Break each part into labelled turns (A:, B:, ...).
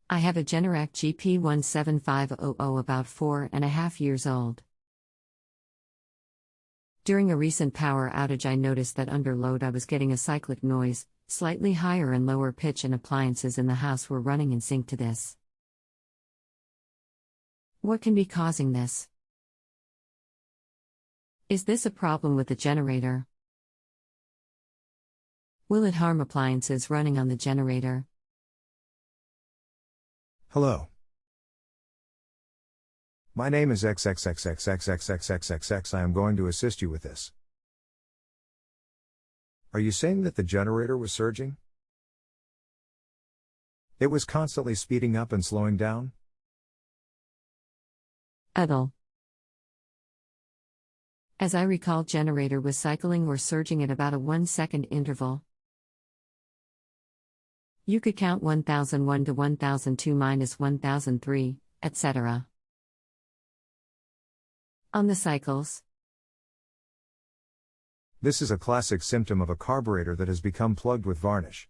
A: I have a Generac GP17500E about 4.5 years old. During a recent power outage, I noticed that under load I was getting a cyclic noise, slightly higher and lower pitch, and appliances in the house were running in sync to this. What can be causing this? Is this a problem with the generator? Will it harm appliances running on the generator?
B: Hello. My name is XXXXX I am going to assist you with this. Are you saying that the generator was surging? It was constantly speeding up and slowing down?
A: Idle. As I recall, generator was cycling or surging at about a 1-second interval. You could count 1001 to 1002 minus 1003, etc. On the cycles.
B: This is a classic symptom of a carburetor that has become plugged with varnish.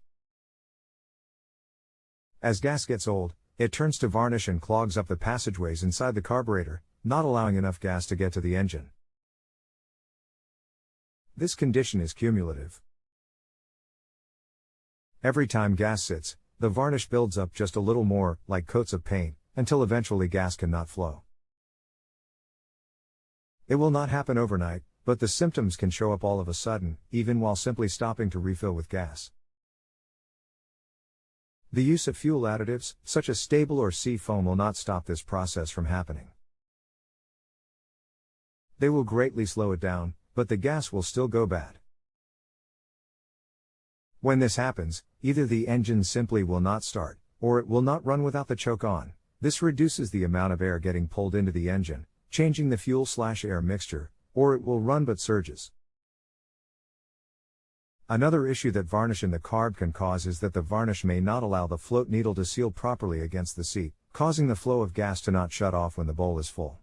B: As gas gets old, it turns to varnish and clogs up the passageways inside the carburetor, not allowing enough gas to get to the engine. This condition is cumulative. Every time gas sits, the varnish builds up just a little more, like coats of paint, until eventually gas cannot flow. It will not happen overnight, but the symptoms can show up all of a sudden, even while simply stopping to refill with gas. The use of fuel additives, such as stable or sea foam, will not stop this process from happening. They will greatly slow it down, but the gas will still go bad. When this happens, either the engine simply will not start, or it will not run without the choke on. This reduces the amount of air getting pulled into the engine, changing the fuel/air mixture, or it will run but surges. Another issue that varnish in the carb can cause is that the varnish may not allow the float needle to seal properly against the seat, causing the flow of gas to not shut off when the bowl is full.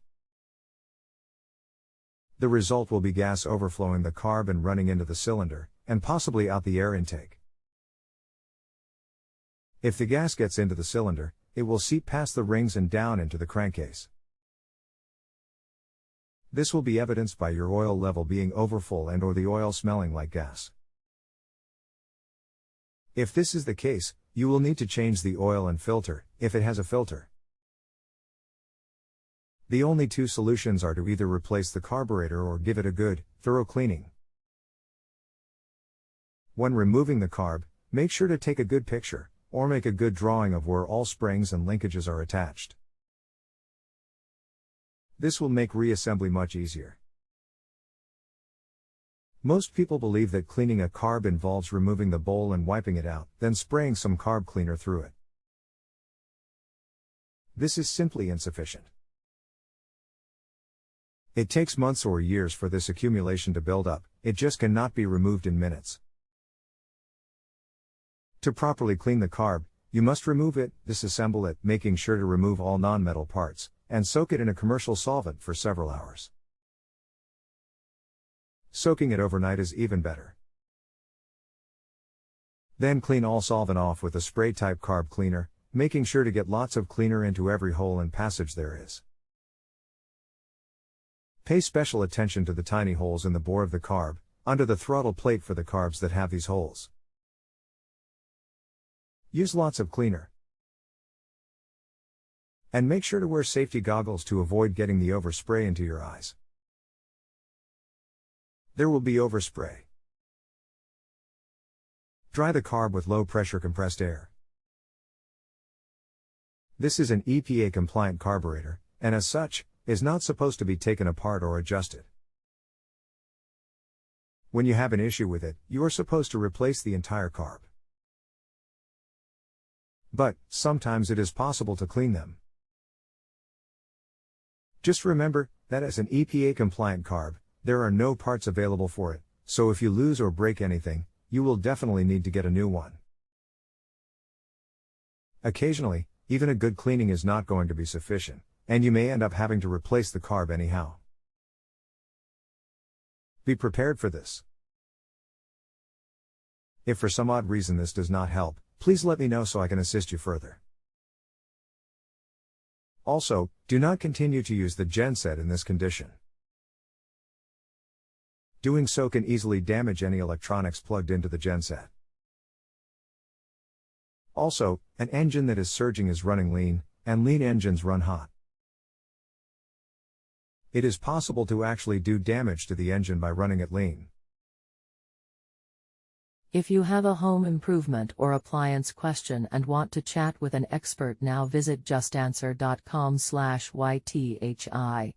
B: The result will be gas overflowing the carb and running into the cylinder, and possibly out the air intake. If the gas gets into the cylinder, it will seep past the rings and down into the crankcase. This will be evidenced by your oil level being overfull and/or the oil smelling like gas. If this is the case, you will need to change the oil and filter, if it has a filter. The only two solutions are to either replace the carburetor or give it a good, thorough cleaning. When removing the carb, make sure to take a good picture, or make a good drawing of where all springs and linkages are attached. This will make reassembly much easier. Most people believe that cleaning a carb involves removing the bowl and wiping it out, then spraying some carb cleaner through it. This is simply insufficient. It takes months or years for this accumulation to build up. It just cannot be removed in minutes. To properly clean the carb, you must remove it, disassemble it, making sure to remove all non-metal parts, and soak it in a commercial solvent for several hours. Soaking it overnight is even better. Then clean all solvent off with a spray-type carb cleaner, making sure to get lots of cleaner into every hole and passage there is. Pay special attention to the tiny holes in the bore of the carb, under the throttle plate for the carbs that have these holes. Use lots of cleaner. And make sure to wear safety goggles to avoid getting the overspray into your eyes. There will be overspray. Dry the carb with low-pressure compressed air. This is an EPA-compliant carburetor, and as such, is not supposed to be taken apart or adjusted. When you have an issue with it, you are supposed to replace the entire carb. But, sometimes it is possible to clean them. Just remember, that as an EPA-compliant carb, there are no parts available for it, so if you lose or break anything, you will definitely need to get a new one. Occasionally, even a good cleaning is not going to be sufficient, and you may end up having to replace the carb anyhow. Be prepared for this. If for some odd reason this does not help, please let me know so I can assist you further. Also, do not continue to use the genset in this condition. Doing so can easily damage any electronics plugged into the genset. Also, an engine that is surging is running lean, and lean engines run hot. It is possible to actually do damage to the engine by running it lean.
C: If you have a home improvement or appliance question and want to chat with an expert now, visit justanswer.com/YTHI.